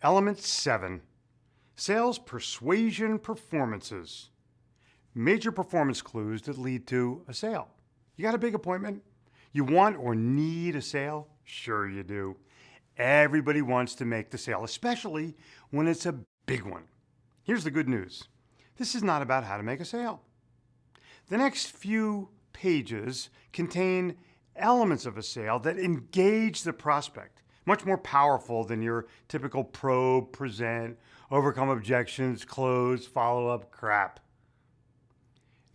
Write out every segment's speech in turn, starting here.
Element 7, sales persuasion performances. Major performance clues that lead to a sale. You got a big appointment? You want or need a sale? Sure you do. Everybody wants to make the sale, especially when it's a big one. Here's the good news. This is not about how to make a sale. The next few pages contain elements of a sale that engage the prospect, much more powerful than your typical probe, present, overcome objections, close, follow-up crap.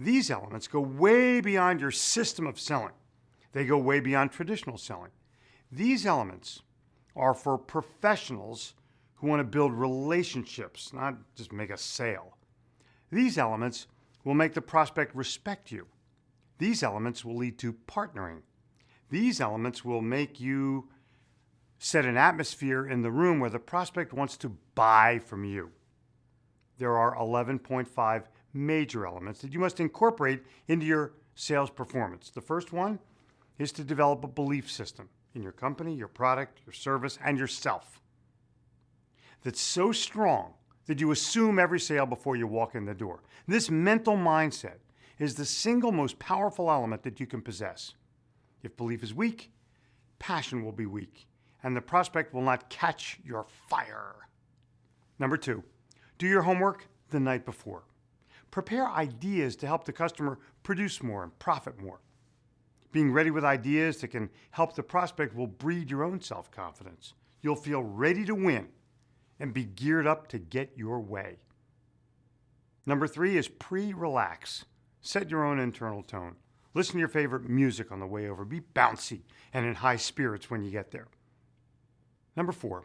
These elements go way beyond your system of selling. They go way beyond traditional selling. These elements are for professionals who want to build relationships, not just make a sale. These elements will make the prospect respect you. These elements will lead to partnering. These elements will make you set an atmosphere in the room where the prospect wants to buy from you. There are 11.5 major elements that you must incorporate into your sales performance. The first one is to develop a belief system in your company, your product, your service, and yourself that's so strong that you assume every sale before you walk in the door. This mental mindset is the single most powerful element that you can possess. If belief is weak, passion will be weak, and the prospect will not catch your fire. Number 2, do your homework the night before. Prepare ideas to help the customer produce more and profit more. Being ready with ideas that can help the prospect will breed your own self-confidence. You'll feel ready to win and be geared up to get your way. Number 3 is pre-relax. Set your own internal tone. Listen to your favorite music on the way over. Be bouncy and in high spirits when you get there. Number 4,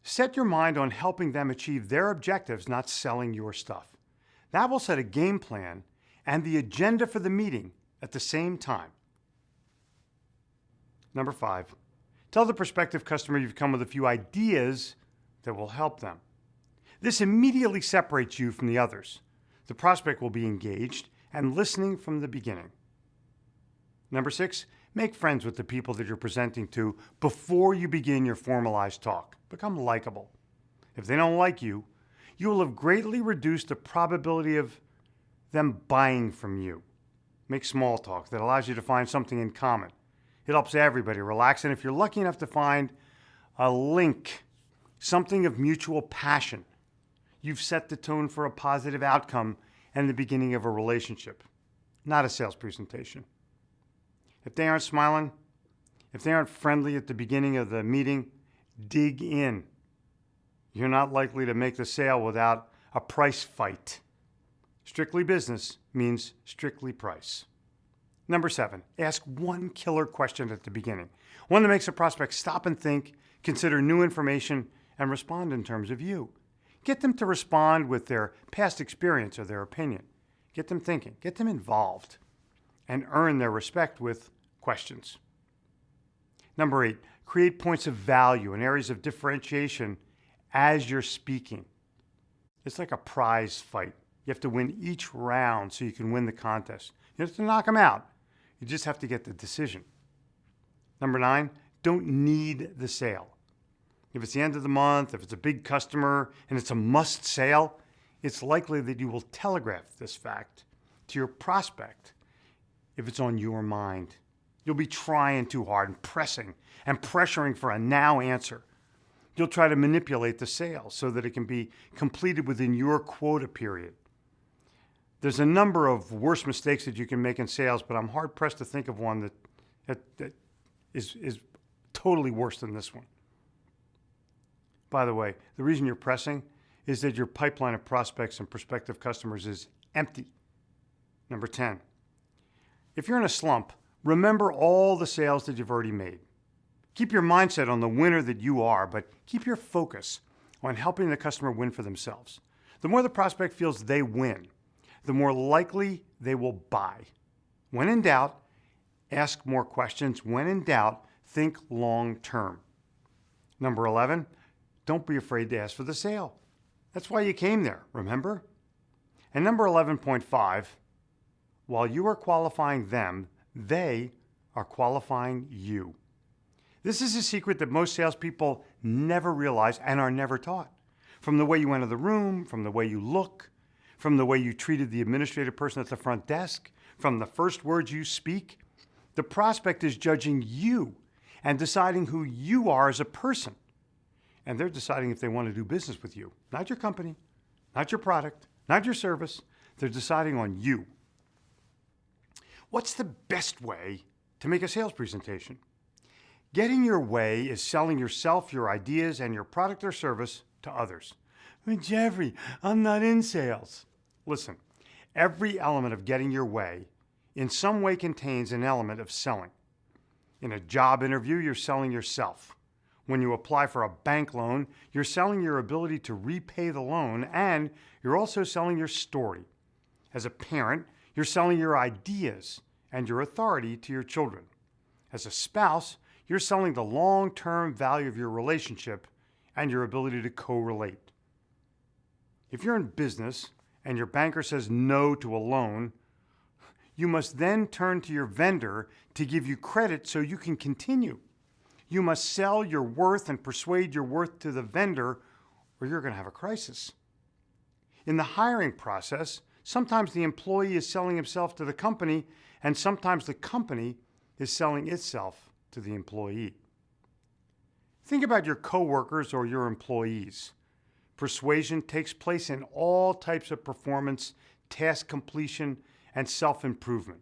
set your mind on helping them achieve their objectives, not selling your stuff. That will set a game plan and the agenda for the meeting at the same time. Number 5, tell the prospective customer you've come with a few ideas that will help them. This immediately separates you from the others. The prospect will be engaged and listening from the beginning. Number 6, make friends with the people that you're presenting to before you begin your formalized talk. Become likable. If they don't like you, you will have greatly reduced the probability of them buying from you. Make small talk that allows you to find something in common. It helps everybody relax, and if you're lucky enough to find a link, something of mutual passion, you've set the tone for a positive outcome and the beginning of a relationship, not a sales presentation. If they aren't smiling, if they aren't friendly at the beginning of the meeting, dig in. You're not likely to make the sale without a price fight. Strictly business means strictly price. Number 7, ask one killer question at the beginning. One that makes a prospect stop and think, consider new information, and respond in terms of you. Get them to respond with their past experience or their opinion. Get them thinking, get them involved, and earn their respect with questions. Number 8, create points of value and areas of differentiation as you're speaking. It's like a prize fight. You have to win each round so you can win the contest. You have to knock them out. You just have to get the decision. Number 9, don't need the sale. If it's the end of the month, if it's a big customer, and it's a must sale, it's likely that you will telegraph this fact to your prospect if it's on your mind. You'll be trying too hard and pressing and pressuring for a now answer. You'll try to manipulate the sale so that it can be completed within your quota period. There's a number of worse mistakes that you can make in sales, but I'm hard-pressed to think of one that is totally worse than this one. By the way, the reason you're pressing is that your pipeline of prospects and prospective customers is empty. Number 10, if you're in a slump, remember all the sales that you've already made. Keep your mindset on the winner that you are, but keep your focus on helping the customer win for themselves. The more the prospect feels they win, the more likely they will buy. When in doubt, ask more questions. When in doubt, think long term. Number 11, don't be afraid to ask for the sale. That's why you came there, remember? And number 11.5, while you are qualifying them, they are qualifying you. This is a secret that most salespeople never realize and are never taught. From the way you enter the room, from the way you look, from the way you treated the administrative person at the front desk, from the first words you speak, the prospect is judging you and deciding who you are as a person. And they're deciding if they want to do business with you, not your company, not your product, not your service. They're deciding on you. What's the best way to make a sales presentation? Getting your way is selling yourself, your ideas, and your product or service to others. But Jeffrey, I'm not in sales. Listen, every element of getting your way in some way contains an element of selling. In a job interview, you're selling yourself. When you apply for a bank loan, you're selling your ability to repay the loan, and you're also selling your story. As a parent, you're selling your ideas and your authority to your children. As a spouse, you're selling the long-term value of your relationship and your ability to co-relate. If you're in business and your banker says no to a loan, you must then turn to your vendor to give you credit so you can continue. You must sell your worth and persuade your worth to the vendor, or you're going to have a crisis. In the hiring process, sometimes the employee is selling himself to the company, and sometimes the company is selling itself to the employee. Think about your coworkers or your employees. Persuasion takes place in all types of performance, task completion, and self-improvement,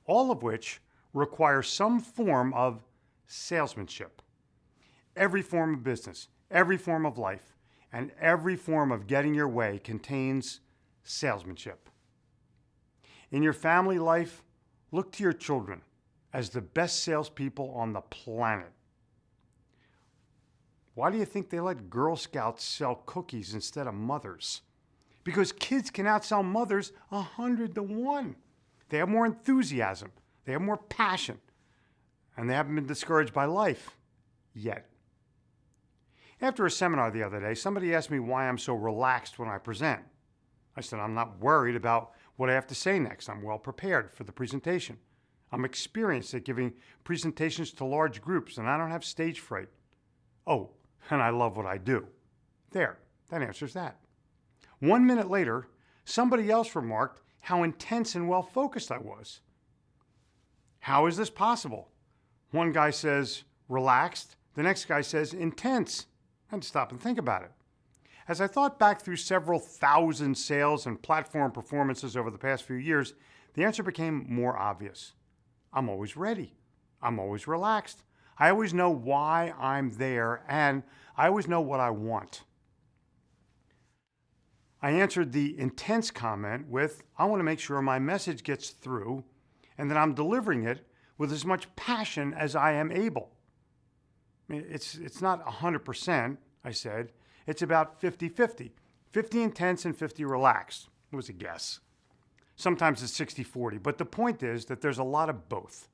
all of which require some form of salesmanship. Every form of business, every form of life, and every form of getting your way contains salesmanship. In your family life, look to your children as the best salespeople on the planet. Why do you think they let Girl Scouts sell cookies instead of mothers? Because kids can outsell mothers 100 to 1. They have more enthusiasm, they have more passion, and they haven't been discouraged by life yet. After a seminar the other day, somebody asked me why I'm so relaxed when I present. I said, I'm not worried about what I have to say next. I'm well prepared for the presentation. I'm experienced at giving presentations to large groups, and I don't have stage fright. Oh, and I love what I do. There, that answers that. 1 minute later, somebody else remarked how intense and well-focused I was. How is this possible? One guy says relaxed, the next guy says intense. I had to stop and think about it. As I thought back through several thousand sales and platform performances over the past few years, the answer became more obvious. I'm always ready. I'm always relaxed. I always know why I'm there, and I always know what I want. I answered the intense comment with, I want to make sure my message gets through and that I'm delivering it with as much passion as I am able. It's not 100%, I said. It's about 50-50. 50 intense and 50 relaxed. It was a guess. Sometimes it's 60-40, but the point is that there's a lot of both.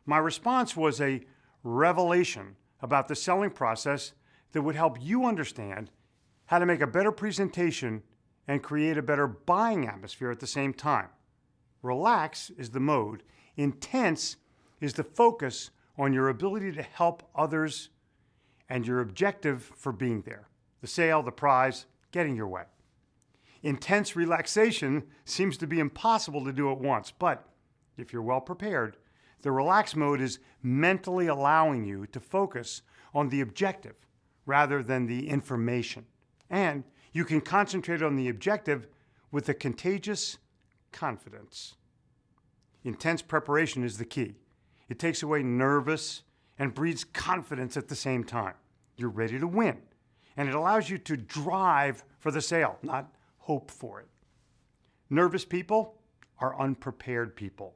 My response was a revelation about the selling process that would help you understand how to make a better presentation and create a better buying atmosphere at the same time. Relax is the mode. Intense is the focus on your ability to help others and your objective for being there. The sale, the prize, getting your way. Intense relaxation seems to be impossible to do at once, but if you're well prepared, the relax mode is mentally allowing you to focus on the objective rather than the information. And you can concentrate on the objective with a contagious confidence. Intense preparation is the key. It takes away nervous and breeds confidence at the same time. You're ready to win, and it allows you to drive for the sale, not hope for it. Nervous people are unprepared people,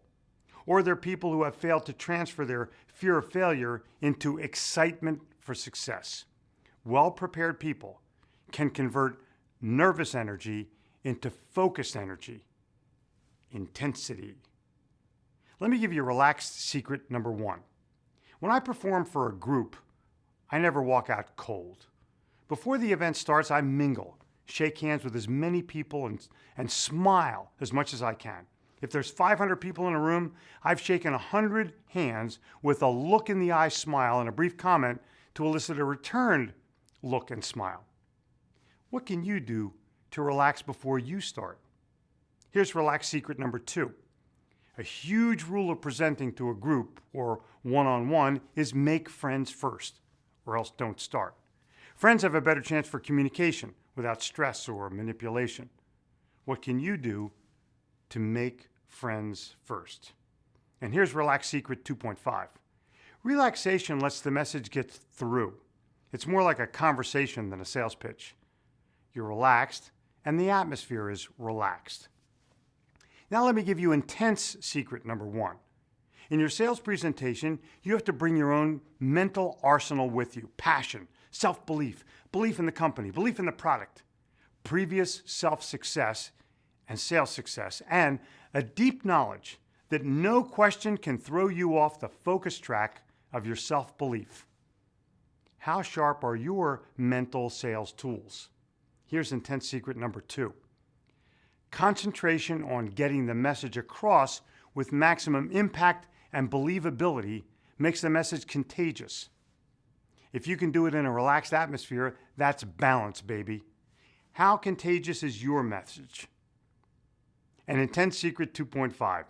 or they're people who have failed to transfer their fear of failure into excitement for success. Well-prepared people can convert nervous energy into focused energy, intensity. Let me give you a relaxed secret number one. When I perform for a group, I never walk out cold. Before the event starts, I mingle, shake hands with as many people and smile as much as I can. If there's 500 people in a room, I've shaken 100 hands with a look in the eye smile and a brief comment to elicit a returned look and smile. What can you do to relax before you start? Here's relax secret number 2. A huge rule of presenting to a group or one-on-one is make friends first, or else don't start. Friends have a better chance for communication without stress or manipulation. What can you do to make friends first? And here's relax secret 2.5. Relaxation lets the message get through. It's more like a conversation than a sales pitch. You're relaxed, and the atmosphere is relaxed. Now let me give you intense secret number 1. In your sales presentation, you have to bring your own mental arsenal with you. Passion, self-belief, belief in the company, belief in the product, previous self-success and sales success, and a deep knowledge that no question can throw you off the focus track of your self-belief. How sharp are your mental sales tools? Here's intense secret number 2. Concentration on getting the message across with maximum impact and believability makes the message contagious. If you can do it in a relaxed atmosphere, that's balance, baby. How contagious is your message? And intense secret 2.5.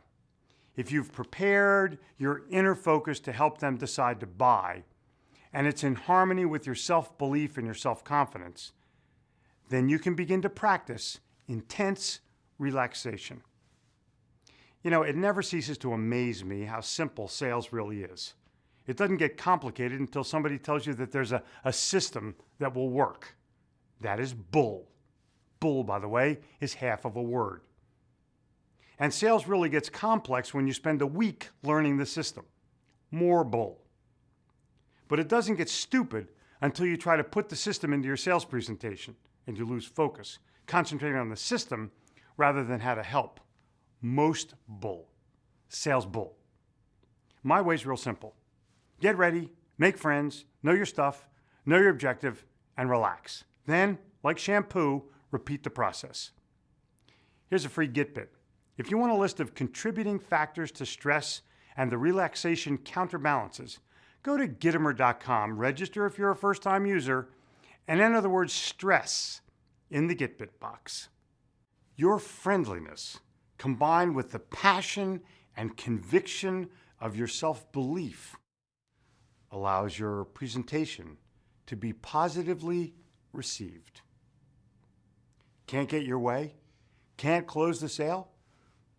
If you've prepared your inner focus to help them decide to buy, and it's in harmony with your self-belief and your self-confidence, then you can begin to practice intense relaxation. You know, it never ceases to amaze me how simple sales really is. It doesn't get complicated until somebody tells you that there's a system that will work. That is bull. Bull, by the way, is half of a word. And sales really gets complex when you spend a week learning the system. More bull. But it doesn't get stupid until you try to put the system into your sales presentation and you lose focus, concentrating on the system rather than how to help. Most bull. Sales bull. My way's real simple. Get ready, make friends, know your stuff, know your objective, and relax. Then, like shampoo, repeat the process. Here's a free Git bit. If you want a list of contributing factors to stress and the relaxation counterbalances, go to Gitomer.com, register if you're a first-time user, and enter the word stress in the Git bit box. Your friendliness, combined with the passion and conviction of your self-belief, allows your presentation to be positively received. Can't get your way? Can't close the sale?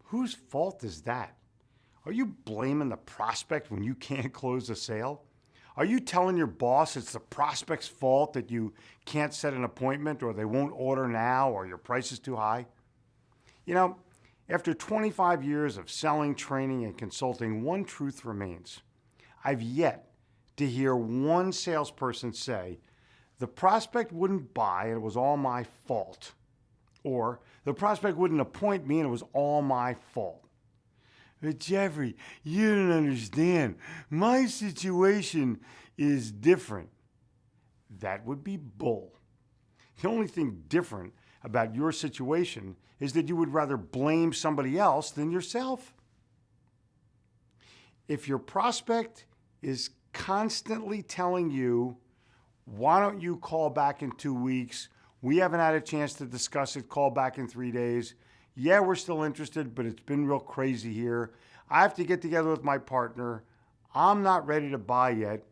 Whose fault is that? Are you blaming the prospect when you can't close the sale? Are you telling your boss it's the prospect's fault that you can't set an appointment or they won't order now or your price is too high? You know, after 25 years of selling, training, and consulting, one truth remains. I've yet to hear one salesperson say, the prospect wouldn't buy and it was all my fault. Or, the prospect wouldn't appoint me and it was all my fault. But Jeffrey, you don't understand. My situation is different. That would be bull. The only thing different about your situation is that you would rather blame somebody else than yourself. If your prospect is constantly telling you, why don't you call back in 2 weeks? We haven't had a chance to discuss it. Call back in 3 days. Yeah, we're still interested, but it's been real crazy here. I have to get together with my partner. I'm not ready to buy yet.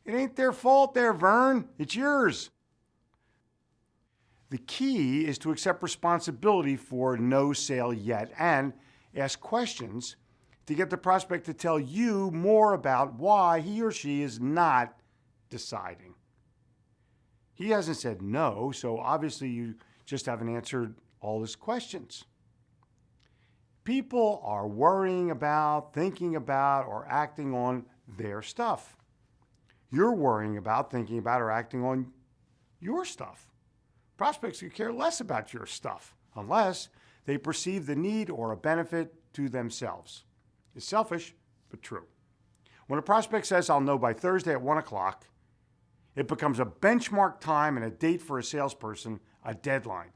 It ain't their fault there, Vern. It's yours. The key is to accept responsibility for no sale yet and ask questions to get the prospect to tell you more about why he or she is not deciding. He hasn't said no, so obviously you just haven't answered all his questions. People are worrying about, thinking about, or acting on their stuff. You're worrying about, thinking about, or acting on your stuff. Prospects could care less about your stuff unless they perceive the need or a benefit to themselves. It's selfish, but true. When a prospect says, I'll know by Thursday at 1 o'clock, it becomes a benchmark time and a date for a salesperson, a deadline.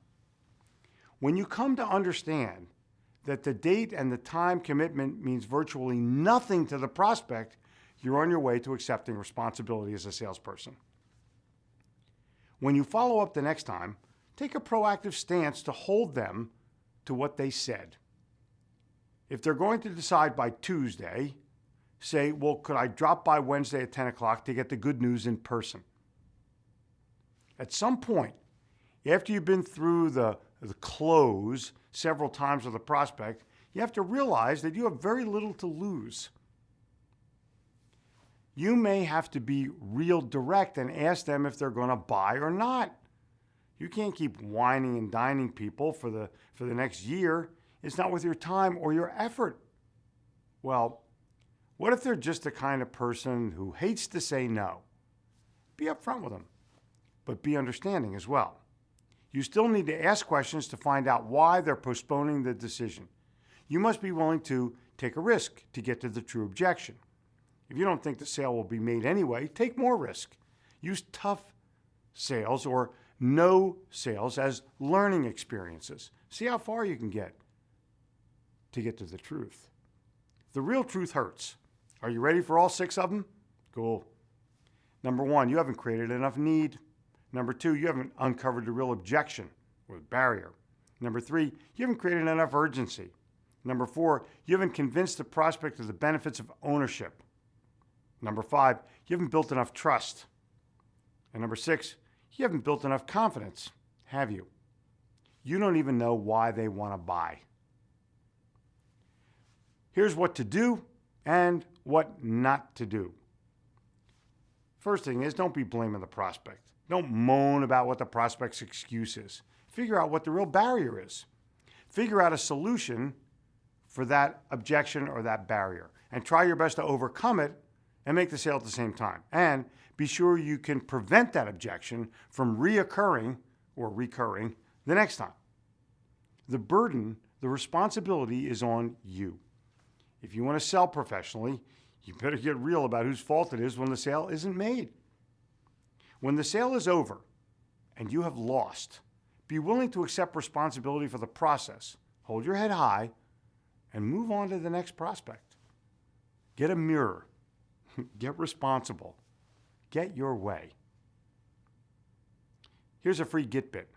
When you come to understand that the date and the time commitment means virtually nothing to the prospect, you're on your way to accepting responsibility as a salesperson. When you follow up the next time, take a proactive stance to hold them to what they said. If they're going to decide by Tuesday, say, well, could I drop by Wednesday at 10 o'clock to get the good news in person? At some point, after you've been through the close several times with a prospect, you have to realize that you have very little to lose. You may have to be real direct and ask them if they're going to buy or not. You can't keep whining and dining people for the next year. It's not worth your time or your effort. Well, what if they're just the kind of person who hates to say no? Be upfront with them, but be understanding as well. You still need to ask questions to find out why they're postponing the decision. You must be willing to take a risk to get to the true objection. If you don't think the sale will be made anyway, take more risk. Use tough sales or no sales as learning experiences. See how far you can get to the truth. The real truth hurts. Are you ready for all 6 of them? Cool. Number 1, you haven't created enough need. Number 2, you haven't uncovered the real objection or barrier. Number 3, you haven't created enough urgency. Number 4, you haven't convinced the prospect of the benefits of ownership. Number 5, you haven't built enough trust. And number 6, you haven't built enough confidence, have you? You don't even know why they want to buy. Here's what to do and what not to do. First thing is, don't be blaming the prospect. Don't moan about what the prospect's excuse is. Figure out what the real barrier is. Figure out a solution for that objection or that barrier, and try your best to overcome it and make the sale at the same time. And be sure you can prevent that objection from reoccurring or recurring the next time. The burden, the responsibility is on you. If you want to sell professionally, you better get real about whose fault it is when the sale isn't made. When the sale is over and you have lost, be willing to accept responsibility for the process. Hold your head high and move on to the next prospect. Get a mirror. Get responsible. Get your way. Here's a free Git bit.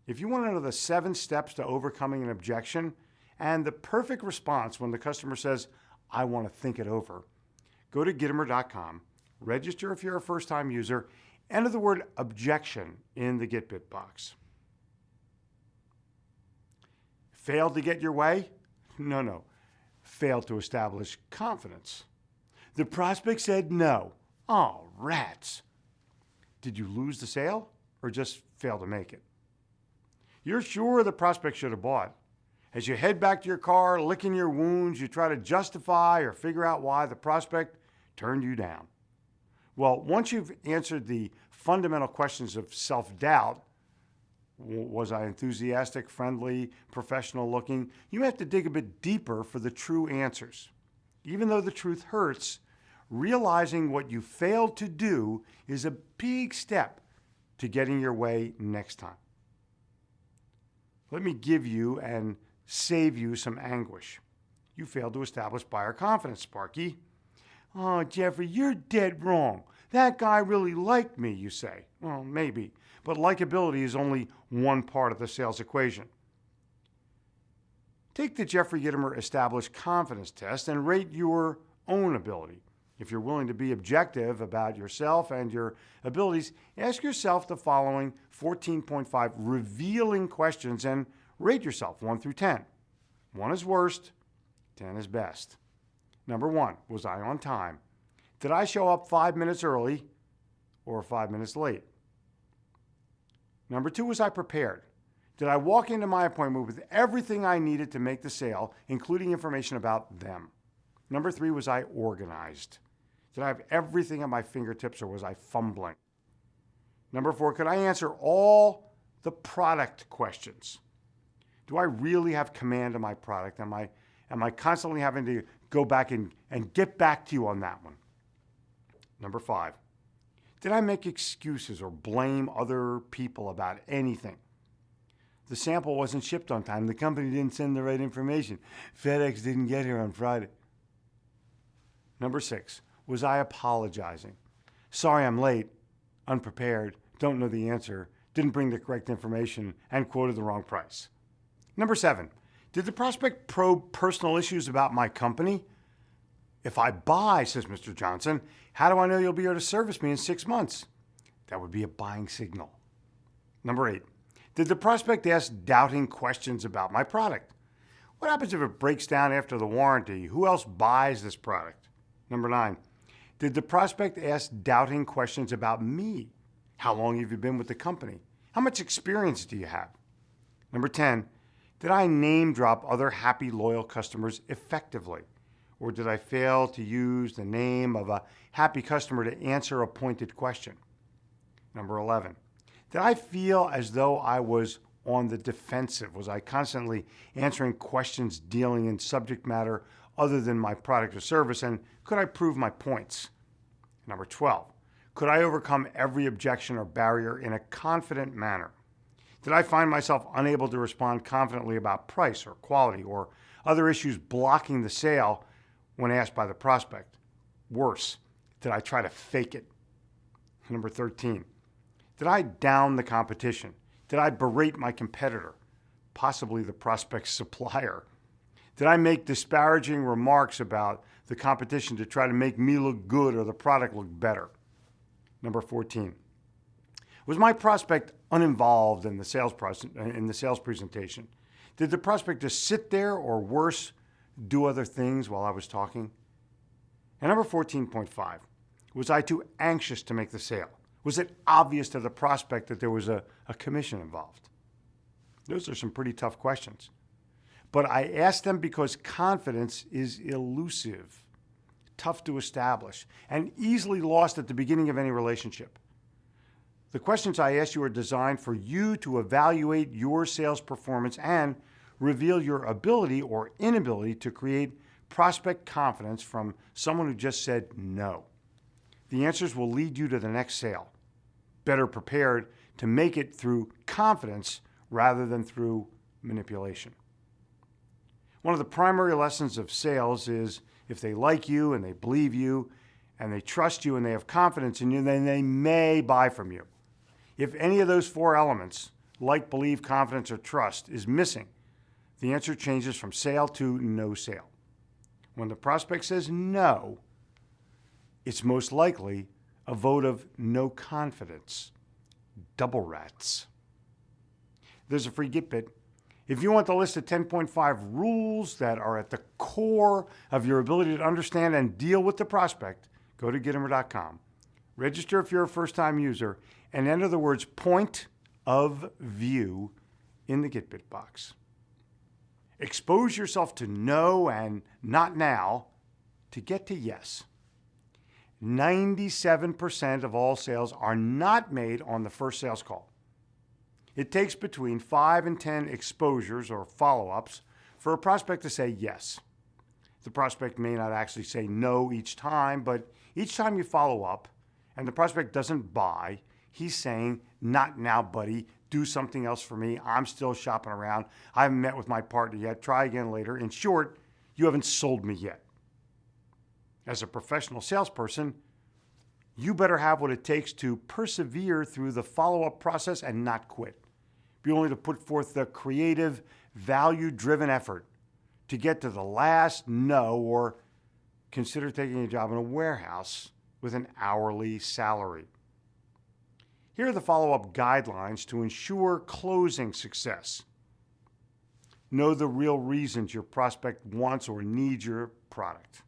If you want to know the 7 steps to overcoming an objection and the perfect response when the customer says, I want to think it over, go to Gittimer.com, register if you're a first-time user, enter the word objection in the Git bit box. Failed to get your way? No. Failed to establish confidence. The prospect said no. Oh, rats. Did you lose the sale or just fail to make it? You're sure the prospect should have bought. As you head back to your car, licking your wounds, you try to justify or figure out why the prospect turned you down. Well, once you've answered the fundamental questions of self-doubt, was I enthusiastic, friendly, professional looking? You have to dig a bit deeper for the true answers. Even though the truth hurts, realizing what you failed to do is a big step to getting your way next time. Let me give you and save you some anguish. You failed to establish buyer confidence, Sparky. Oh, Jeffrey, you're dead wrong. That guy really liked me, you say. Well, maybe. But likability is only one part of the sales equation. Take the Jeffrey Gittimer Established Confidence Test and rate your own ability. If you're willing to be objective about yourself and your abilities, ask yourself the following 14.5 revealing questions and rate yourself 1 through 10. 1 is worst, 10 is best. Number 1, was I on time? Did I show up 5 minutes early or 5 minutes late? Number 2, was I prepared? Did I walk into my appointment with everything I needed to make the sale, including information about them? Number 3, was I organized? Did I have everything at my fingertips or was I fumbling? Number 4, could I answer all the product questions? Do I really have command of my product? Am I constantly having to go back and get back to you on that one? Number 5, did I make excuses or blame other people about anything? The sample wasn't shipped on time. The company didn't send the right information. FedEx didn't get here on Friday. Number 6, was I apologizing? Sorry I'm late, unprepared, don't know the answer, didn't bring the correct information, and quoted the wrong price. Number 7, did the prospect probe personal issues about my company? If I buy, says Mr. Johnson, how do I know you'll be able to service me in 6 months? That would be a buying signal. Number 8, did the prospect ask doubting questions about my product? What happens if it breaks down after the warranty? Who else buys this product? Number 9, did the prospect ask doubting questions about me? How long have you been with the company? How much experience do you have? Number 10, did I name drop other happy, loyal customers effectively? Or did I fail to use the name of a happy customer to answer a pointed question? Number 11, did I feel as though I was on the defensive? Was I constantly answering questions dealing in subject matter other than my product or service? And could I prove my points? Number 12, could I overcome every objection or barrier in a confident manner? Did I find myself unable to respond confidently about price or quality or other issues blocking the sale when asked by the prospect? Worse, did I try to fake it? Number 13, did I down the competition? Did I berate my competitor, possibly the prospect's supplier? Did I make disparaging remarks about the competition to try to make me look good or the product look better? Number 14, was my prospect uninvolved in the sales presentation? Did the prospect just sit there or worse, do other things while I was talking? And number 14.5, was I too anxious to make the sale? Was it obvious to the prospect that there was a commission involved? Those are some pretty tough questions. But I asked them because confidence is elusive, tough to establish, and easily lost at the beginning of any relationship. The questions I asked you are designed for you to evaluate your sales performance and reveal your ability or inability to create prospect confidence from someone who just said no. The answers will lead you to the next sale, better prepared to make it through confidence rather than through manipulation. One of the primary lessons of sales is if they like you and they believe you and they trust you and they have confidence in you, then they may buy from you. If any of those 4 elements, like, believe, confidence, or trust, is missing, the answer changes from sale to no sale. When the prospect says no, it's most likely a vote of no confidence. Double rats. There's a free Git bit. If you want the list of 10.5 rules that are at the core of your ability to understand and deal with the prospect, go to Gittimer.com. Register if you're a first-time user and enter the words point of view in the Git bit box. Expose yourself to no and not now to get to yes. 97% of all sales are not made on the first sales call. It takes between 5 and 10 exposures or follow-ups for a prospect to say yes. The prospect may not actually say no each time, but each time you follow up and the prospect doesn't buy, he's saying, not now, buddy. Do something else for me. I'm still shopping around. I haven't met with my partner yet. Try again later. In short, you haven't sold me yet. As a professional salesperson, you better have what it takes to persevere through the follow-up process and not quit. Be willing to put forth the creative, value-driven effort to get to the last no, or consider taking a job in a warehouse with an hourly salary. Here are the follow-up guidelines to ensure closing success. Know the real reasons your prospect wants or needs your product.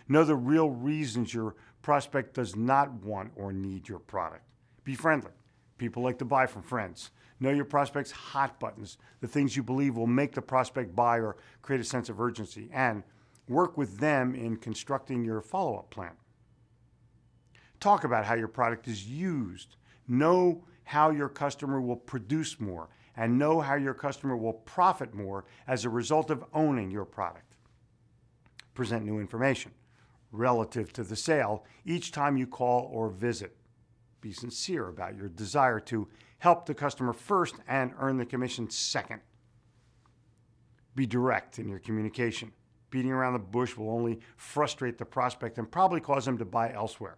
Know the real reasons your prospect does not want or need your product. Be friendly. People like to buy from friends. Know your prospect's hot buttons, the things you believe will make the prospect buy or create a sense of urgency, and work with them in constructing your follow-up plan. Talk about how your product is used. Know how your customer will produce more, and know how your customer will profit more as a result of owning your product. Present new information relative to the sale each time you call or visit. Be sincere about your desire to help the customer first and earn the commission second. Be direct in your communication. Beating around the bush will only frustrate the prospect and probably cause them to buy elsewhere.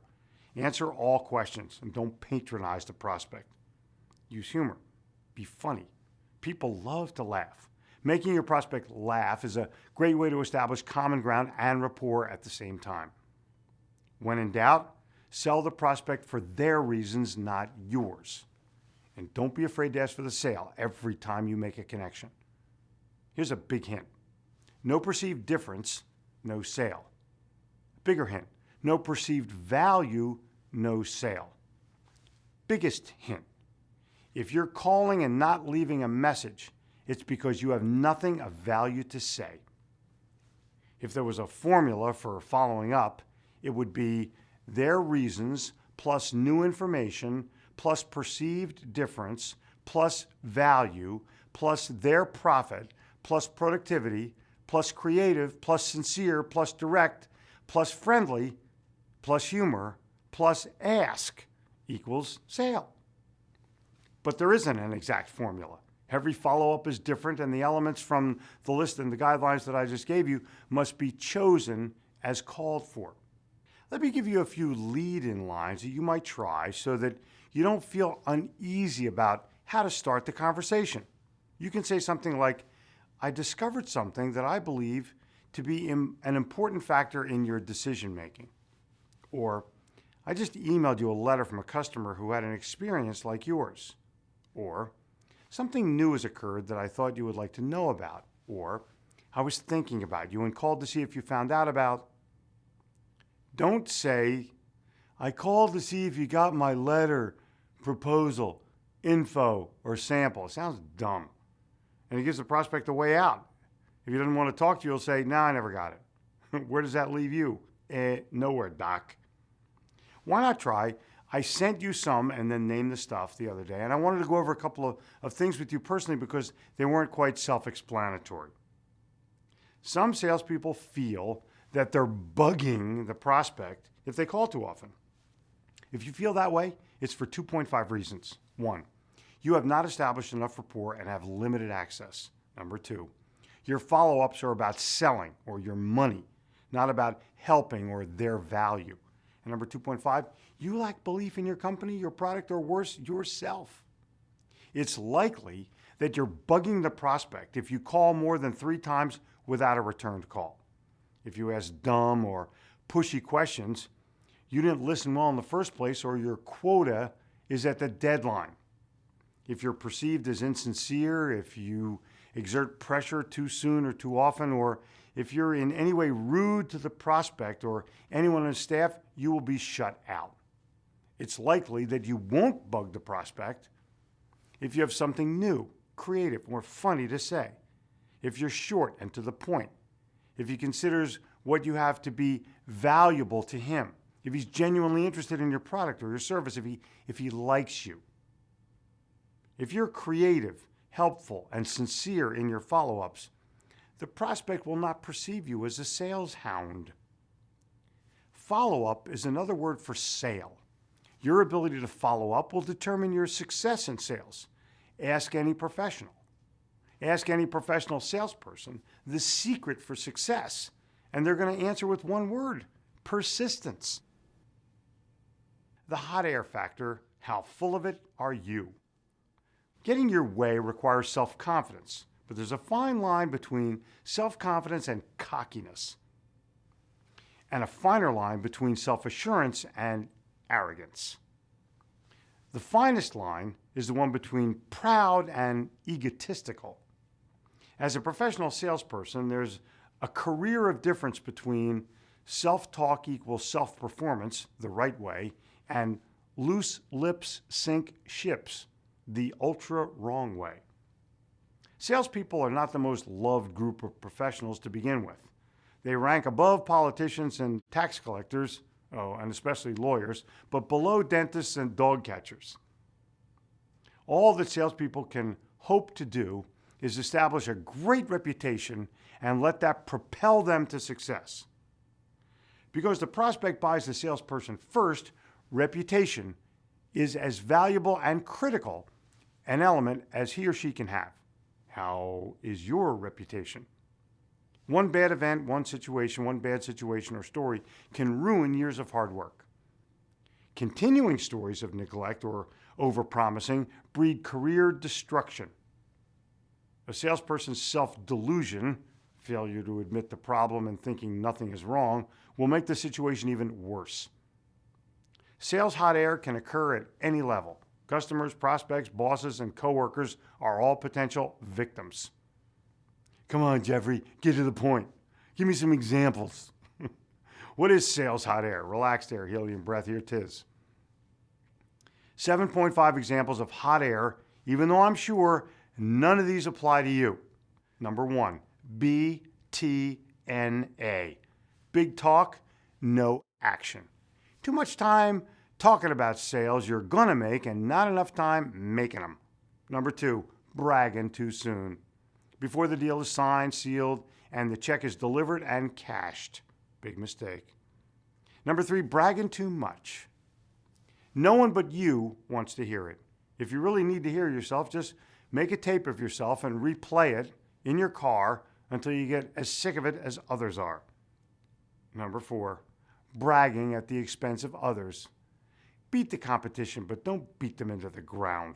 Answer all questions and don't patronize the prospect. Use humor. Be funny. People love to laugh. Making your prospect laugh is a great way to establish common ground and rapport at the same time. When in doubt, sell the prospect for their reasons, not yours. And don't be afraid to ask for the sale every time you make a connection. Here's a big hint. No perceived difference, no sale. Bigger hint. No perceived value, no sale. Biggest hint. If you're calling and not leaving a message, it's because you have nothing of value to say. If there was a formula for following up, it would be their reasons plus new information plus perceived difference plus value plus their profit plus productivity plus creative plus sincere plus direct plus friendly plus humor plus ask equals sale. But there isn't an exact formula. Every follow-up is different, and the elements from the list and the guidelines that I just gave you must be chosen as called for. Let me give you a few lead-in lines that you might try so that you don't feel uneasy about how to start the conversation. You can say something like, I discovered something that I believe to be an important factor in your decision-making. Or, I just emailed you a letter from a customer who had an experience like yours. Or, something new has occurred that I thought you would like to know about. Or, I was thinking about you and called to see if you found out about. Don't say, I called to see if you got my letter, proposal, info, or sample. It sounds dumb. And it gives the prospect a way out. If he doesn't want to talk to you, he'll say, no, I never got it. Where does that leave you? Nowhere, Doc. Why not try, I sent you some and then name the stuff the other day. And I wanted to go over a couple of things with you personally because they weren't quite self-explanatory. Some salespeople feel that they're bugging the prospect if they call too often. If you feel that way, it's for 2.5 reasons. 1, you have not established enough rapport and have limited access. Number 2, your follow-ups are about selling or your money, not about helping or their value. And number 2.5, you lack belief in your company, your product, or worse, yourself. It's likely that you're bugging the prospect if you call more than 3 times without a returned call. If you ask dumb or pushy questions, you didn't listen well in the first place, or your quota is at the deadline. If you're perceived as insincere, if you exert pressure too soon or too often, or if you're in any way rude to the prospect or anyone on the staff, you will be shut out. It's likely that you won't bug the prospect if you have something new, creative, or funny to say, if you're short and to the point, if he considers what you have to be valuable to him, if he's genuinely interested in your product or your service, if he likes you. If you're creative, helpful, and sincere in your follow-ups, the prospect will not perceive you as a sales hound. Follow-up is another word for sale. Your ability to follow up will determine your success in sales. Ask any professional. Ask any professional salesperson the secret for success, and they're going to answer with one word: persistence. The hot air factor, how full of it are you? Getting your way requires self-confidence, but there's a fine line between self-confidence and cockiness, and a finer line between self-assurance and arrogance. The finest line is the one between proud and egotistical. As a professional salesperson, there's a career of difference between self-talk equals self-performance, the right way, and loose lips sink ships, the ultra wrong way. Salespeople are not the most loved group of professionals to begin with. They rank above politicians and tax collectors, and especially lawyers, but below dentists and dog catchers. All that salespeople can hope to do is establish a great reputation and let that propel them to success. Because the prospect buys the salesperson first, reputation is as valuable and critical an element as he or she can have. How is your reputation? One bad event, one bad situation or story can ruin years of hard work. Continuing stories of neglect or overpromising breed career destruction. A salesperson's self-delusion, failure to admit the problem and thinking nothing is wrong, will make the situation even worse. Sales hot air can occur at any level. Customers, prospects, bosses, and coworkers are all potential victims. Come on, Jeffrey, get to the point. Give me some examples. What is sales hot air? Relaxed air, helium breath, here 'tis. 7.5 examples of hot air, even though I'm sure none of these apply to you. Number 1, BTNA. Big talk, no action. Too much time talking about sales you're gonna make and not enough time making them. Number 2, bragging too soon. Before the deal is signed, sealed, and the check is delivered and cashed. Big mistake. Number 3, bragging too much. No one but you wants to hear it. If you really need to hear yourself, just make a tape of yourself and replay it in your car until you get as sick of it as others are. Number 4, bragging at the expense of others. Beat the competition, but don't beat them into the ground.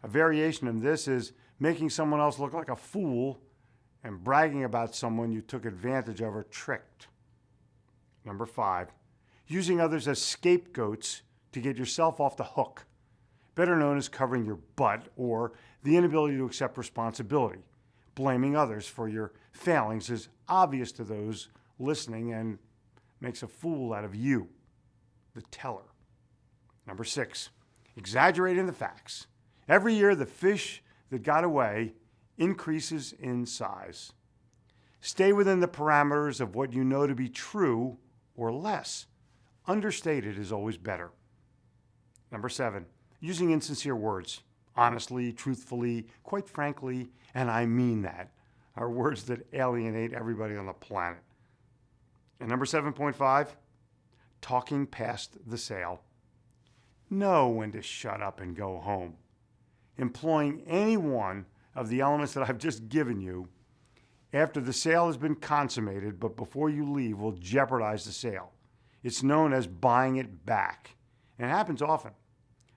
A variation of this is making someone else look like a fool and bragging about someone you took advantage of or tricked. Number 5, using others as scapegoats to get yourself off the hook, better known as covering your butt or the inability to accept responsibility. Blaming others for your failings is obvious to those listening and makes a fool out of you, the teller. Number 6, exaggerating the facts. Every year, the fish that got away increases in size. Stay within the parameters of what you know to be true or less. Understated is always better. Number 7, using insincere words. Honestly, truthfully, quite frankly, and I mean that, are words that alienate everybody on the planet. And number 7.5, talking past the sale. Know when to shut up and go home. Employing any one of the elements that I've just given you after the sale has been consummated, but before you leave, will jeopardize the sale. It's known as buying it back, and it happens often.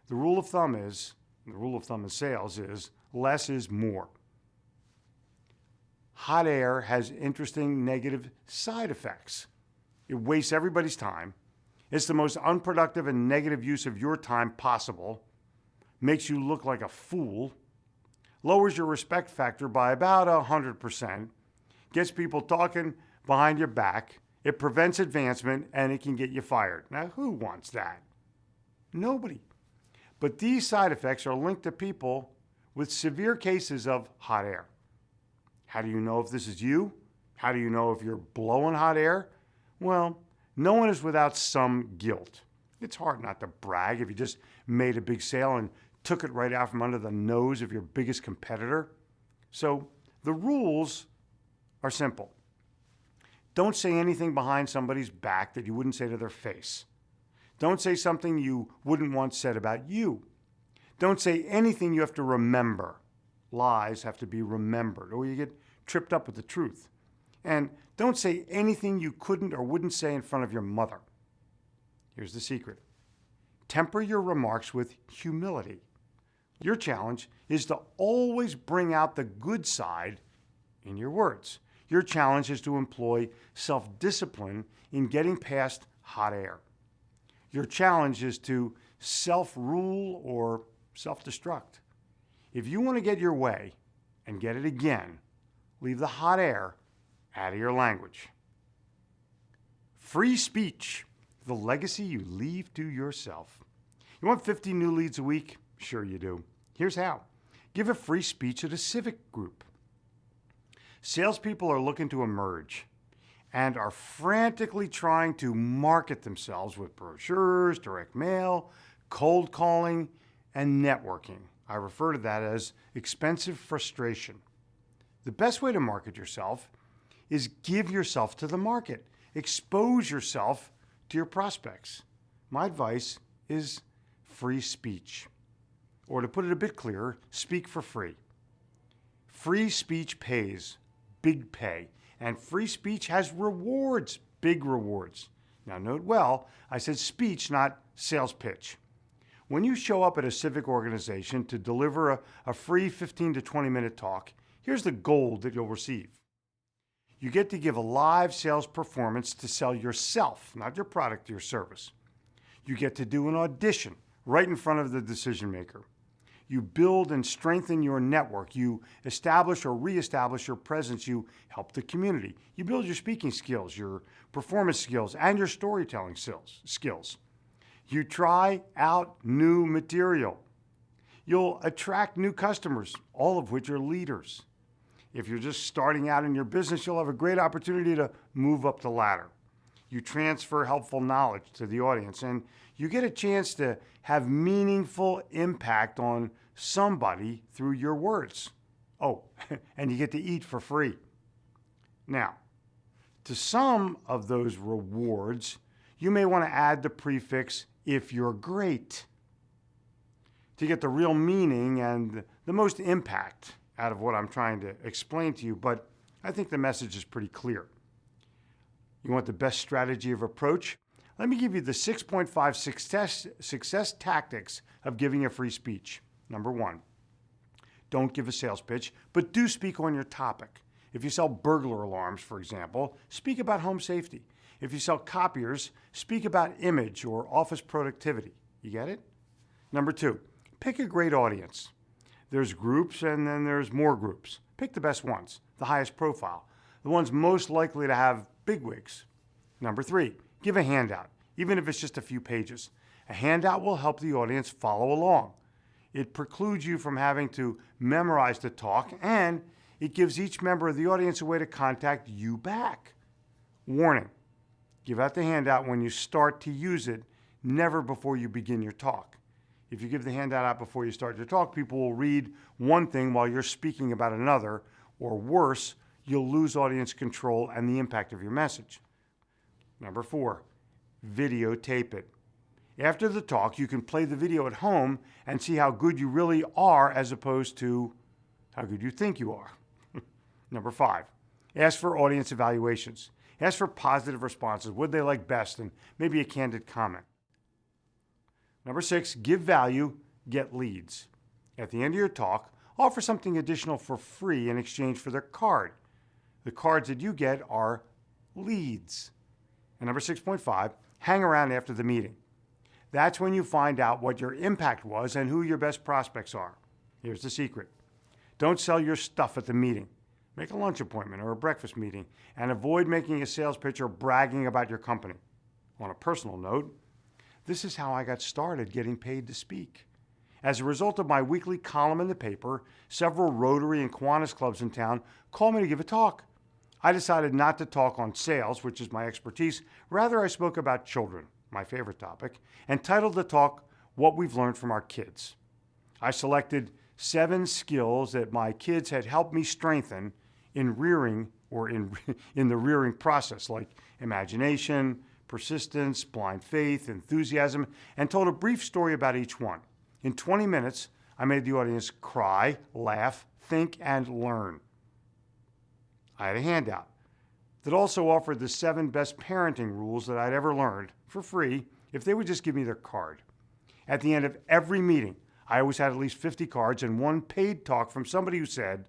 The rule of thumb in sales is less is more. Hot air has interesting negative side effects. It wastes everybody's time. It's the most unproductive and negative use of your time possible. Makes you look like a fool. Lowers your respect factor by about 100%. Gets people talking behind your back. It prevents advancement, and it can get you fired. Now, who wants that? Nobody. But these side effects are linked to people with severe cases of hot air. How do you know if this is you? How do you know if you're blowing hot air? Well, no one is without some guilt. It's hard not to brag if you just made a big sale and took it right out from under the nose of your biggest competitor. So the rules are simple. Don't say anything behind somebody's back that you wouldn't say to their face. Don't say something you wouldn't want said about you. Don't say anything you have to remember. Lies have to be remembered, or you get tripped up with the truth. And don't say anything you couldn't or wouldn't say in front of your mother. Here's the secret. Temper your remarks with humility. Your challenge is to always bring out the good side in your words. Your challenge is to employ self-discipline in getting past hot air. Your challenge is to self-rule or self-destruct. If you want to get your way and get it again, leave the hot air out of your language. Free speech, the legacy you leave to yourself. You want 50 new leads a week? Sure you do. Here's how. Give a free speech at a civic group. Salespeople are looking to emerge and are frantically trying to market themselves with brochures, direct mail, cold calling, and networking. I refer to that as expensive frustration. The best way to market yourself is give yourself to the market. Expose yourself to your prospects. My advice is free speech. Or to put it a bit clearer, speak for free. Free speech pays, big pay. And free speech has rewards, big rewards. Now note well, I said speech, not sales pitch. When you show up at a civic organization to deliver a free 15 to 20 minute talk, here's the gold that you'll receive. You get to give a live sales performance to sell yourself, not your product or your service. You get to do an audition right in front of the decision maker. You build and strengthen your network. You establish or reestablish your presence. You help the community. You build your speaking skills, your performance skills, and your storytelling skills. You try out new material. You'll attract new customers, all of which are leaders. If you're just starting out in your business, you'll have a great opportunity to move up the ladder. You transfer helpful knowledge to the audience, and you get a chance to have meaningful impact on somebody through your words. Oh, and you get to eat for free. Now, to some of those rewards, you may want to add the prefix if you're great to get the real meaning and the most impact out of what I'm trying to explain to you, but I think the message is pretty clear. You want the best strategy of approach? Let me give you the 6.5 success tactics of giving a free speech. Number 1, don't give a sales pitch, but do speak on your topic. If you sell burglar alarms, for example, speak about home safety. If you sell copiers, speak about image or office productivity. You get it? Number 2, pick a great audience. There's groups and then there's more groups. Pick the best ones, the highest profile, the ones most likely to have bigwigs. Number 3, give a handout, even if it's just a few pages. A handout will help the audience follow along. It precludes you from having to memorize the talk, and it gives each member of the audience a way to contact you back. Warning, give out the handout when you start to use it, never before you begin your talk. If you give the handout out before you start your talk, people will read one thing while you're speaking about another, or worse, you'll lose audience control and the impact of your message. Number 4, videotape it. After the talk, you can play the video at home and see how good you really are as opposed to how good you think you are. Number 5, ask for audience evaluations. Ask for positive responses. What they like best, and maybe a candid comment. Number 6, give value, get leads. At the end of your talk, offer something additional for free in exchange for their card. The cards that you get are leads. And number 6.5, hang around after the meeting. That's when you find out what your impact was and who your best prospects are. Here's the secret. Don't sell your stuff at the meeting. Make a lunch appointment or a breakfast meeting, and avoid making a sales pitch or bragging about your company. On a personal note, this is how I got started getting paid to speak. As a result of my weekly column in the paper, several Rotary and Kiwanis clubs in town called me to give a talk. I decided not to talk on sales, which is my expertise. Rather, I spoke about children, my favorite topic, and titled the talk, What We've Learned from Our Kids. I selected 7 skills that my kids had helped me strengthen in rearing or in the rearing process, like imagination, persistence, blind faith, enthusiasm, and told a brief story about each one. In 20 minutes, I made the audience cry, laugh, think, and learn. I had a handout that also offered the 7 best parenting rules that I'd ever learned for free if they would just give me their card. At the end of every meeting, I always had at least 50 cards and one paid talk from somebody who said,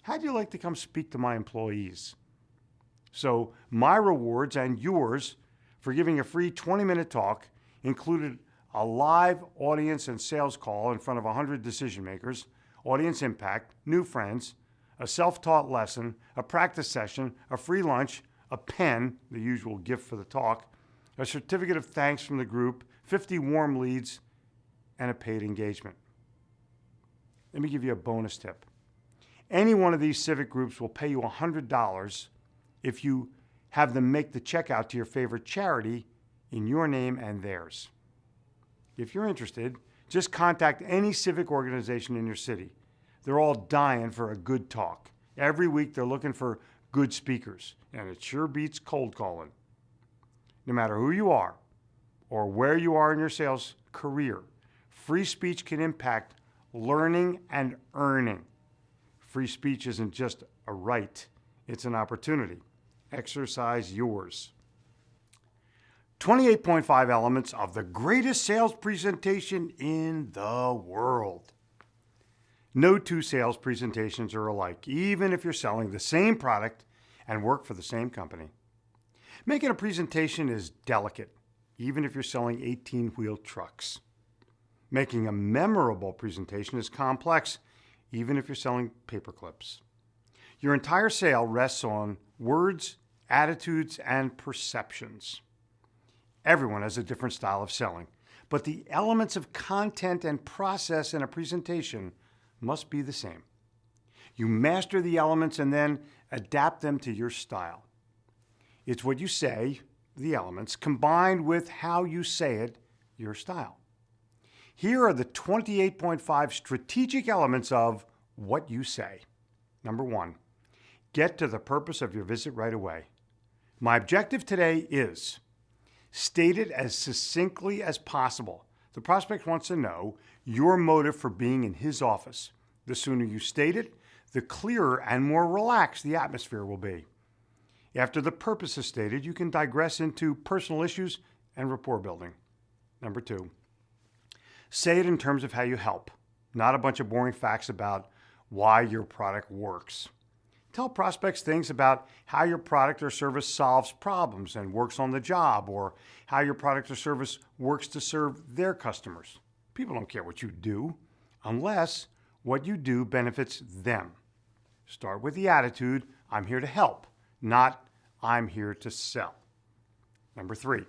"How'd you like to come speak to my employees?" So my rewards and yours for giving a free 20-minute talk included a live audience and sales call in front of 100 decision makers, audience impact, new friends, a self-taught lesson, a practice session, a free lunch, a pen, the usual gift for the talk, a certificate of thanks from the group, 50 warm leads, and a paid engagement. Let me give you a bonus tip. Any one of these civic groups will pay you $100 if you have them make the checkout to your favorite charity in your name and theirs. If you're interested, just contact any civic organization in your city. They're all dying for a good talk. Every week they're looking for good speakers, and it sure beats cold calling. No matter who you are or where you are in your sales career, free speech can impact learning and earning. Free speech isn't just a right, it's an opportunity. Exercise yours. 28.5 elements of the greatest sales presentation in the world. No two sales presentations are alike, even if you're selling the same product and work for the same company. Making a presentation is delicate, even if you're selling 18-wheel trucks. Making a memorable presentation is complex, even if you're selling paper clips. Your entire sale rests on words, attitudes, and perceptions. Everyone has a different style of selling, but the elements of content and process in a presentation must be the same. You master the elements and then adapt them to your style. It's what you say, the elements, combined with how you say it, your style. Here are the 28.5 strategic elements of what you say. Number 1, get to the purpose of your visit right away. My objective today is state it as succinctly as possible. The prospect wants to know your motive for being in his office. The sooner you state it, the clearer and more relaxed the atmosphere will be. After the purpose is stated, you can digress into personal issues and rapport building. Number 2, say it in terms of how you help, not a bunch of boring facts about why your product works. Tell prospects things about how your product or service solves problems and works on the job, or how your product or service works to serve their customers. People don't care what you do unless what you do benefits them. Start with the attitude, I'm here to help, not I'm here to sell. Number 3,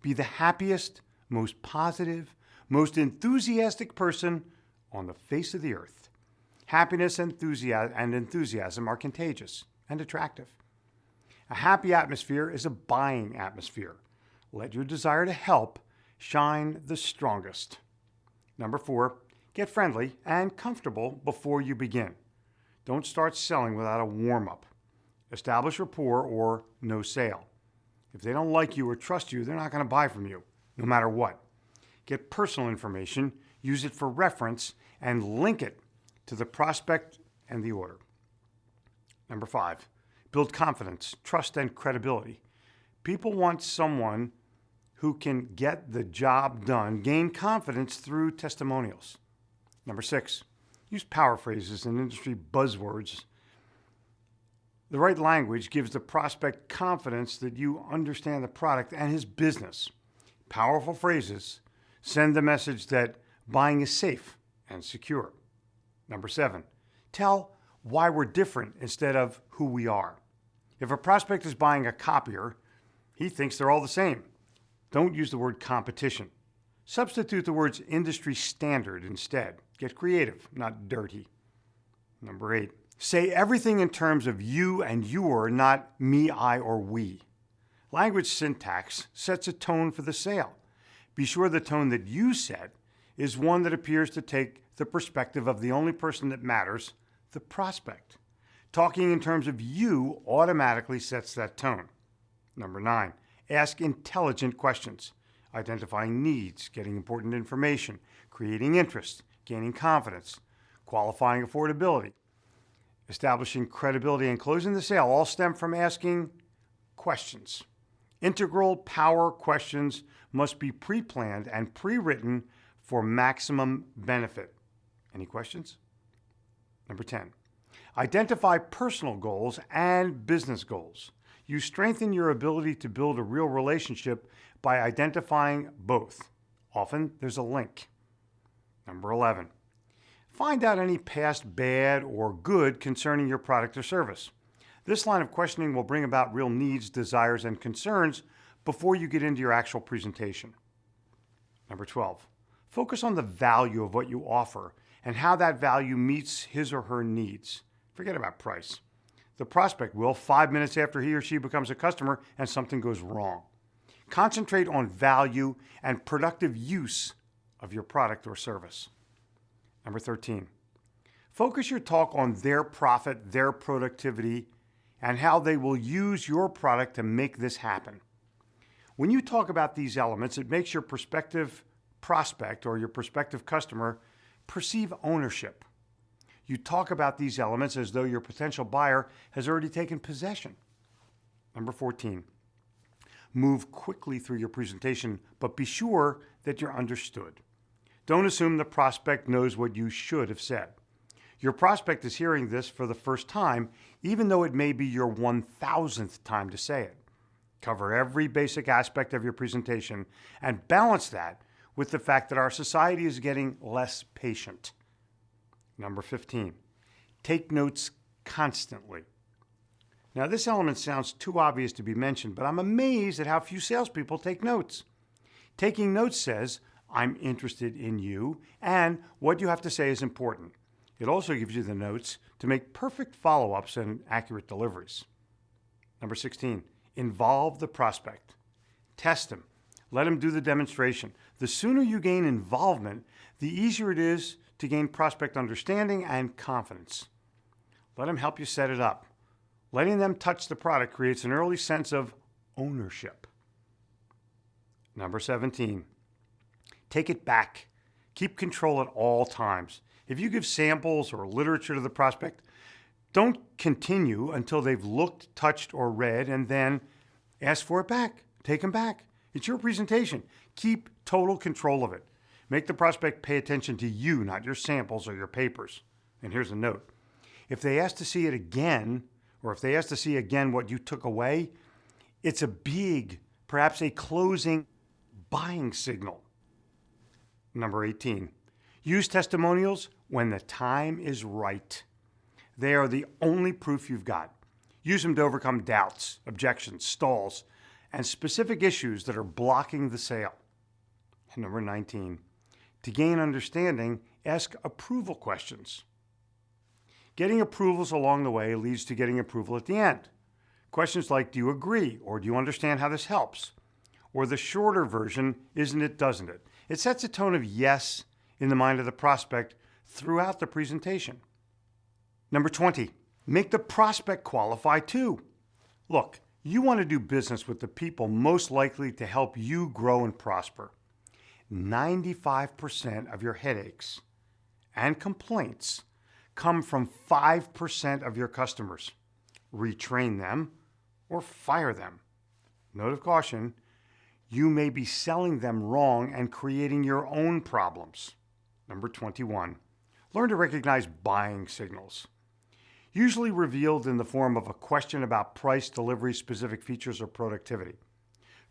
be the happiest, most positive, most enthusiastic person on the face of the earth. Happiness and enthusiasm are contagious and attractive. A happy atmosphere is a buying atmosphere. Let your desire to help shine the strongest. Number 4, get friendly and comfortable before you begin. Don't start selling without a warm-up. Establish rapport or no sale. If they don't like you or trust you, they're not going to buy from you, no matter what. Get personal information, use it for reference, and link it to the prospect and the order. Number 5, build confidence, trust, and credibility. People want someone who can get the job done, gain confidence through testimonials. Number 6, use power phrases and industry buzzwords. The right language gives the prospect confidence that you understand the product and his business. Powerful phrases send the message that buying is safe and secure. Number 7, tell why we're different instead of who we are. If a prospect is buying a copier, he thinks they're all the same. Don't use the word competition. Substitute the words industry standard instead. Get creative, not dirty. Number 8, say everything in terms of you and your, not me, I, or we. Language syntax sets a tone for the sale. Be sure the tone that you set is one that appears to take the perspective of the only person that matters, the prospect. Talking in terms of you automatically sets that tone. Number 9, ask intelligent questions, identifying needs, getting important information, creating interest, gaining confidence, qualifying affordability. Establishing credibility and closing the sale all stem from asking questions. Integral power questions must be pre-planned and pre-written for maximum benefit. Any questions? Number 10, identify personal goals and business goals. You strengthen your ability to build a real relationship by identifying both. Often there's a link. Number 11, find out any past bad or good concerning your product or service. This line of questioning will bring about real needs, desires, and concerns before you get into your actual presentation. Number 12, focus on the value of what you offer and how that value meets his or her needs. Forget about price. The prospect will 5 minutes after he or she becomes a customer and something goes wrong. Concentrate on value and productive use of your product or service. Number 13, focus your talk on their profit, their productivity, and how they will use your product to make this happen. When you talk about these elements, it makes your prospective prospect or your prospective customer perceive ownership. You talk about these elements as though your potential buyer has already taken possession. Number 14, Move quickly through your presentation, but be sure that you're understood. Don't assume the prospect knows what you should have said. Your prospect is hearing this for the first time, even though it may be your 1,000th time to say it. Cover every basic aspect of your presentation and balance that with the fact that our society is getting less patient. Number 15, take notes constantly. Now, this element sounds too obvious to be mentioned, but I'm amazed at how few salespeople take notes. Taking notes says, I'm interested in you, and what you have to say is important. It also gives you the notes to make perfect follow-ups and accurate deliveries. Number 16, involve the prospect. Test him. Let him do the demonstration. The sooner you gain involvement, the easier it is to gain prospect understanding and confidence. Let him help you set it up. Letting them touch the product creates an early sense of ownership. Number 17, take it back. Keep control at all times. If you give samples or literature to the prospect, don't continue until they've looked, touched, or read, and then ask for it back. Take them back. It's your presentation. Keep total control of it. Make the prospect pay attention to you, not your samples or your papers. And here's a note. If they ask to see it again, or if they ask to see again what you took away, it's a big, perhaps a closing buying signal. Number 18, use testimonials when the time is right. They are the only proof you've got. Use them to overcome doubts, objections, stalls, and specific issues that are blocking the sale. And number 19, to gain understanding, ask approval questions. Getting approvals along the way leads to getting approval at the end. Questions like, do you agree? Or do you understand how this helps? Or the shorter version, isn't it, doesn't it? It sets a tone of yes in the mind of the prospect throughout the presentation. Number 20, make the prospect qualify too. Look, you want to do business with the people most likely to help you grow and prosper. 95% of your headaches and complaints come from 5% of your customers. Retrain them or fire them. Note of caution, you may be selling them wrong and creating your own problems. Number 21, learn to recognize buying signals. Usually revealed in the form of a question about price, delivery, specific features, or productivity.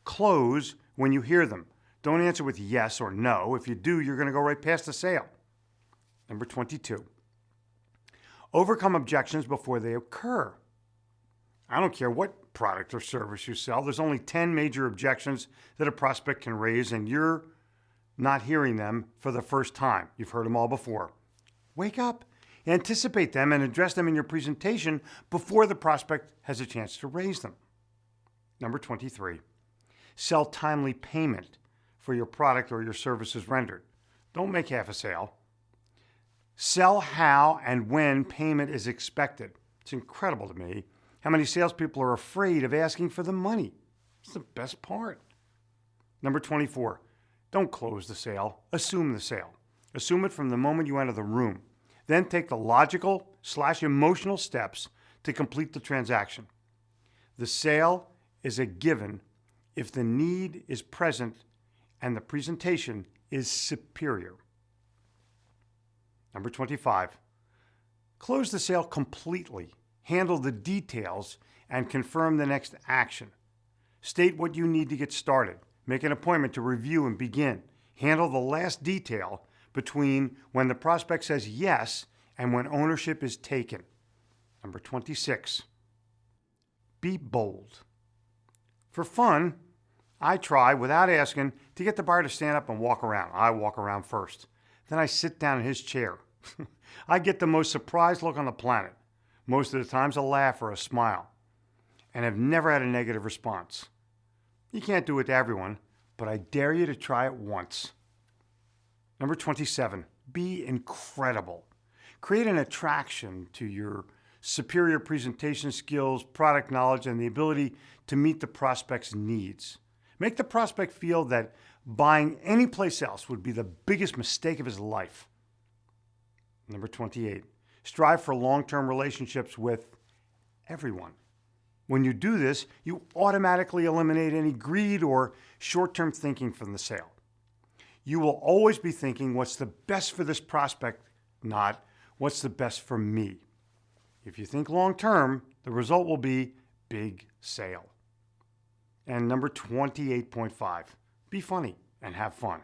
Close when you hear them. Don't answer with yes or no. If you do, you're going to go right past the sale. Number 22, overcome objections before they occur. I don't care what product or service you sell. There's only 10 major objections that a prospect can raise, and you're not hearing them for the first time. You've heard them all before. Wake up, anticipate them, and address them in your presentation before the prospect has a chance to raise them. Number 23, sell timely payment for your product or your services rendered. Don't make half a sale. Sell how and when payment is expected. It's incredible to me how many salespeople are afraid of asking for the money. It's the best part. Number 24, don't close the sale. Assume the sale. Assume it from the moment you enter the room. Then take the logical/emotional steps to complete the transaction. The sale is a given if the need is present and the presentation is superior. Number 25, close the sale completely. Handle the details and confirm the next action. State what you need to get started. Make an appointment to review and begin. Handle the last detail between when the prospect says yes and when ownership is taken. Number 26, be bold. For fun, I try, without asking, to get the buyer to stand up and walk around. I walk around first. Then I sit down in his chair. I get the most surprised look on the planet. Most of the times a laugh or a smile. And have never had a negative response. You can't do it to everyone, but I dare you to try it once. Number 27, be incredible. Create an attraction to your superior presentation skills, product knowledge, and the ability to meet the prospect's needs. Make the prospect feel that buying anyplace else would be the biggest mistake of his life. Number 28, strive for long-term relationships with everyone. When you do this, you automatically eliminate any greed or short-term thinking from the sale. You will always be thinking what's the best for this prospect, not what's the best for me. If you think long-term, the result will be big sale. And number 28.5, be funny and have fun.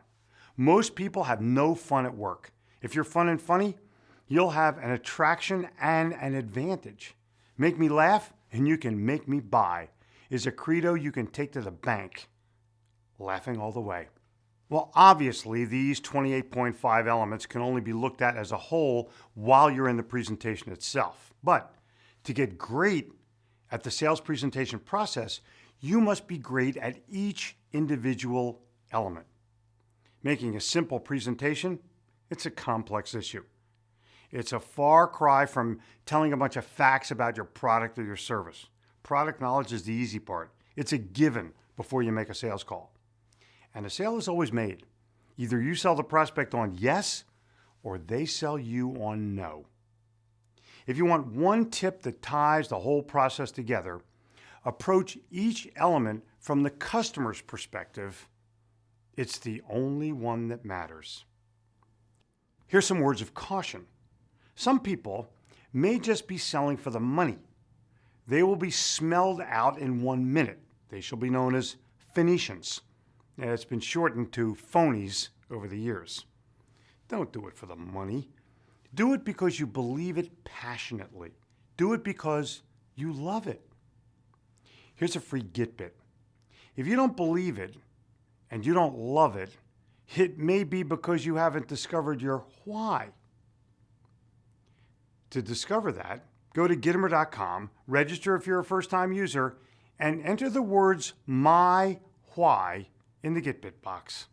Most people have no fun at work. If you're fun and funny, you'll have an attraction and an advantage. Make me laugh and you can make me buy is a credo you can take to the bank. Laughing all the way. Well, obviously, these 28.5 elements can only be looked at as a whole while you're in the presentation itself. But to get great at the sales presentation process, you must be great at each individual element. Making a simple presentation, it's a complex issue. It's a far cry from telling a bunch of facts about your product or your service. Product knowledge is the easy part. It's a given before you make a sales call. And a sale is always made. Either you sell the prospect on yes, or they sell you on no. If you want one tip that ties the whole process together, approach each element from the customer's perspective. It's the only one that matters. Here's some words of caution. Some people may just be selling for the money. They will be smelled out in 1 minute. They shall be known as Phoenicians. It's been shortened to phonies over the years. Don't do it for the money. Do it because you believe it passionately. Do it because you love it. Here's a free get bit. If you don't believe it and you don't love it, it may be because you haven't discovered your why. To discover that, go to Gittimer.com, register if you're a first-time user, and enter the words "my why" in the Get Bit box.